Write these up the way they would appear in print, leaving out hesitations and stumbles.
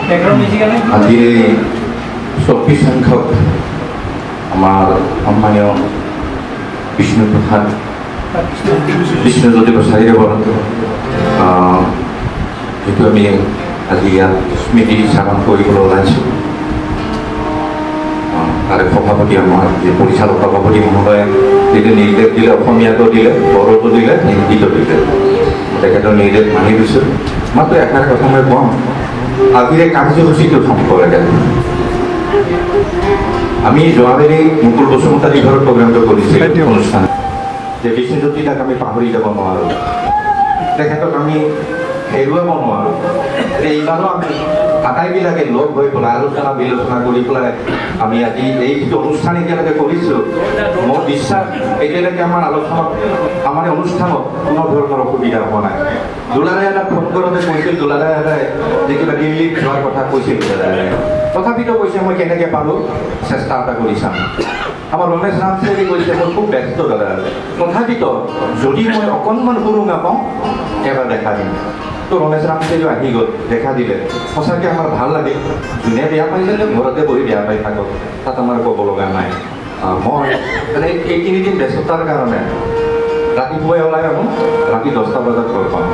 আজিৰ এই 24 সংখ্যক আমাৰ সন্মানীয় বিষ্ণুপ্ৰসাদ বিষ্ণুজ্যোতি গোস্বামীৰ যিটো আমি আজি ইয়াত স্মৃতি স্থাপন কৰিবলৈ ওলাইছোঁ। তাৰে সভাপতি আমাৰ যি পৰিচালক সভাপতি মহোদয়ে যিটো নিৰ্দেশ দিলে, অসমীয়াটো দিলে, বড়োটো দিলে, হিন্দীটো দিলে, তেখেতৰ নিৰ্দেশ মানি দিছোঁ। মাত্ৰ এষাৰ কথা মই কওঁ, আজিৰ এই কাৰ্যসূচীটো সম্পৰ্কে আমি যোৱাবাৰী মুকুল বসুমতাৰী ঘৰত প্ৰগ্ৰামটো কৰিছিলোঁ অনুষ্ঠান, যে বিষ্ণুজ্যোতি দাক আমি পাহৰি যাব নোৱাৰোঁ, তেখেতক আমি হেৰুৱাব নোৱাৰোঁ। এইবাৰো আমি আটাইবিলাকে লগ হৈ পেলাই আলোচনা বিলোচনা কৰি পেলাই আমি আজি এই যিটো অনুষ্ঠান এতিয়ালৈকে কৰিছোঁ, মোৰ বিশ্বাস এতিয়ালৈকে আমাৰ আলোচনাত, আমাৰ অনুষ্ঠানত কোনো ধৰণৰ অসুবিধা হোৱা নাই। দুলাৰাই এটা ফোন কৰোঁতে কৈছিল, দুলাৰাই এটাই যে কিবা দিল্লীত যোৱাৰ কথা কৈছিল, তথাপিতো কৈছে মই কেনেকৈ পাৰোঁ চেষ্টা এটা কৰি চাম। আমাৰ ৰমেশ ৰামচেৰি কৈছে মই খুব ব্যস্ত দাদা, তথাপিতো যদি মই অকণমান সৰু নাপাওঁ এবাৰ দেখা দিম। তো ৰমেশ ৰামচেৰিও আহি গ'ল, দেখা দিলে, সঁচাকৈ আমাৰ ভাল লাগে। যোনে বেয়া পাইছে ঘৰতে বহি বেয়া পাই থাকক, তাত আমাৰ ক'ব লগা নাই। মই মানে এই 3 দিন ব্যস্ততাৰ কাৰণে ৰাতিপুৱাই ওলাই আহোঁ, ৰাতি 10টা বজাত ঘৰ পাওঁ।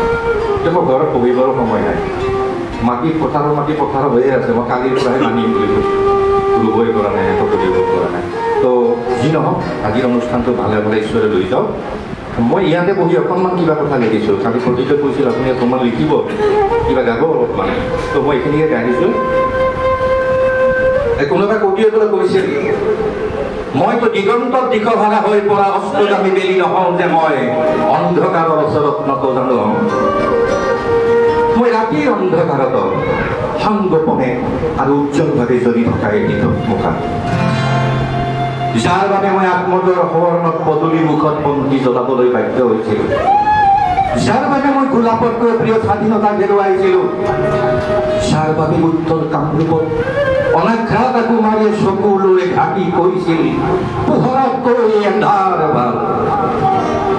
এতিয়া মোৰ ঘৰত বহিবৰো সময় নাই। মাটি পথাৰ হৈয়ে আছে, মই কালিৰ পৰাই মানিম বুলি কৈছোঁ, ৰুবই পৰা নাই, একো কৰিব পৰা নাই। তো যি নহওক আজিৰ অনুষ্ঠানটো ভালে ভালে ঈশ্বৰে লৈ যাওক। মই ইয়াতে বহি অকণমান কিবা কথা লিখিছোঁ, কালি প্ৰতিটো কৈছিল আপুনি অকণমান লিখিব, কিবা গাব অলপমান, তো মই এইখিনিকে গাইছোঁ। কোনোবা কবিয়ে বোলে কৈছিল, মইতো দিগন্তত দিশ ভাগা হৈ পৰা অস্তগামী বেলি নহওঁ যে মই অন্ধকাৰৰ ওচৰত নতজানো। মই ৰাতিৰ অন্ধকাৰত সংগোপনে আৰু উজ্জ্বলভাৱে জ্বলি থকা এটি মুখা, যাৰ বাবে মই আত্মজৰ সৱৰ্ণত পদূলি মুখত বন্তি জ্বলাবলৈ বাধ্য হৈছিলোঁ, যাৰ বাবে মই গোলাপতকৈ প্ৰিয় স্বাধীনতা হেৰুৱাইছিলোঁ, যাৰ বাবে উত্তৰ কামৰূপত অনাঘাত কুমাৰীয়ে চকুলৈ ঘাটি কৈছিল পোহৰতকৈ এন্ধাৰ ভাল,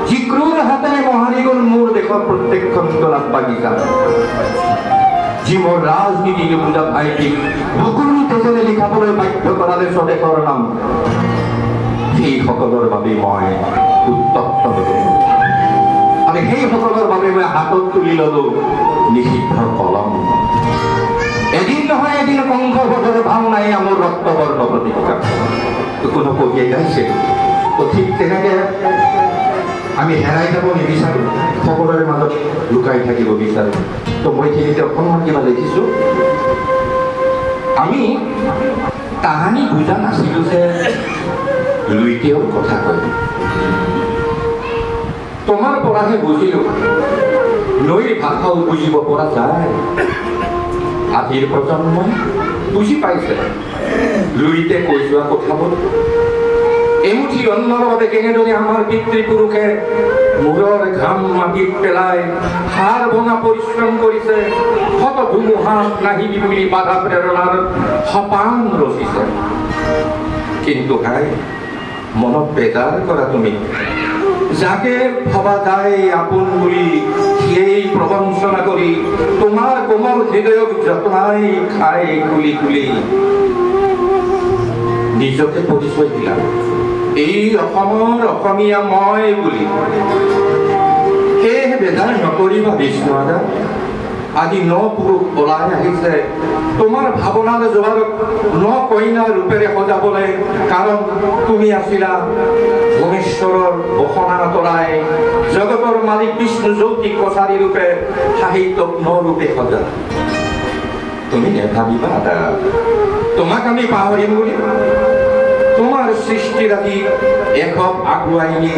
যি ক্ৰূৰ হাতেৰে মহাৰি গ'ল মোৰ দেশৰ প্ৰত্যেকখন গোলাপ বাগিচা, যি মোৰ ৰাজনীতি বুজা ভাইটিক বুকুৰি তেজেৰে লিখাবলৈ বাধ্য কৰালে স্বদেশৰ নাম, সেইসকলৰ বাবে মই উত্তপ্ত হ'লো। আৰু সেইসকলৰ বাবে মই হাতত তুলি ল'লো নিষিদ্ধ কলম। এদিন নহয় এদিন কংসবধৰ ভাওনাই মোৰ ৰক্তবৰ্ণ প্ৰতিজ্ঞা। কোনো কবিয়ে গাইছে, তো ঠিক তেনেকৈ আমি হেৰাই যাব নিবিচাৰোঁ, সকলোৰে মাজত লুকাই থাকিব বিচাৰোঁ। তো মই সেইখিনিতে অকণমান কিবা লিখিছোঁ। আমি তাহানি বুজা নাছিলোঁ যে লুইতেও কথা কয়, তোমাৰ পৰাহে বুজিলোঁ নৈৰ ভাষাও বুজিব পৰা যায়। আজিৰ প্ৰজন্মই বুজি পাইছে লুইতে কৈ যোৱা কথাবোৰ। এমুঠি অন্নৰ বাবে কেনেদৰে আমাৰ পিতৃপুৰুষে মূৰৰ ঘাম মাটিত পেলাই সাৰ ভঙা পৰিশ্ৰম কৰিছে, শত ধুমুহাত নাহিবি বুলি বাধা প্ৰেৰণাৰ সপান ৰচিছে। কিন্তু হাই মনত বেজাৰ কৰা তুমি, যাকে ভবা যায় আপোন বুলি সিয়েই প্ৰবঞ্চনা কৰি তোমাৰ কোমল হৃদয়ক যতনাই খাই খুলি খুলি নিজকে পৰিচয় দিলা এই অসমৰ অসমীয়া মই বুলি। সেয়েহে বেজাৰ নকৰিবা বিষ্ণু আদা, আজি ন পুৰুষ ওলাই আহিছে তোমাৰ ভাৱনাৰ জোৱাৰক ন কইনাৰ ৰূপেৰে সজাবলৈ, কাৰণ তুমি আছিলা ভূমেশ্বৰৰ বসনা তৰাই জগতৰ মালিক বিষ্ণুজ্যোতি কছাৰী ৰূপে সাহিত্যক ন ৰূপে সজা। তুমি নেভাবিবা আদা তোমাক আমি পাহৰিম বুলি। তোমাৰ সৃষ্টিৰাজি এখপ আগুৱাই নি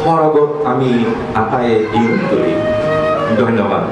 সৰগত আমি আটায়ে দিন তুলিম। ধন্যবাদ।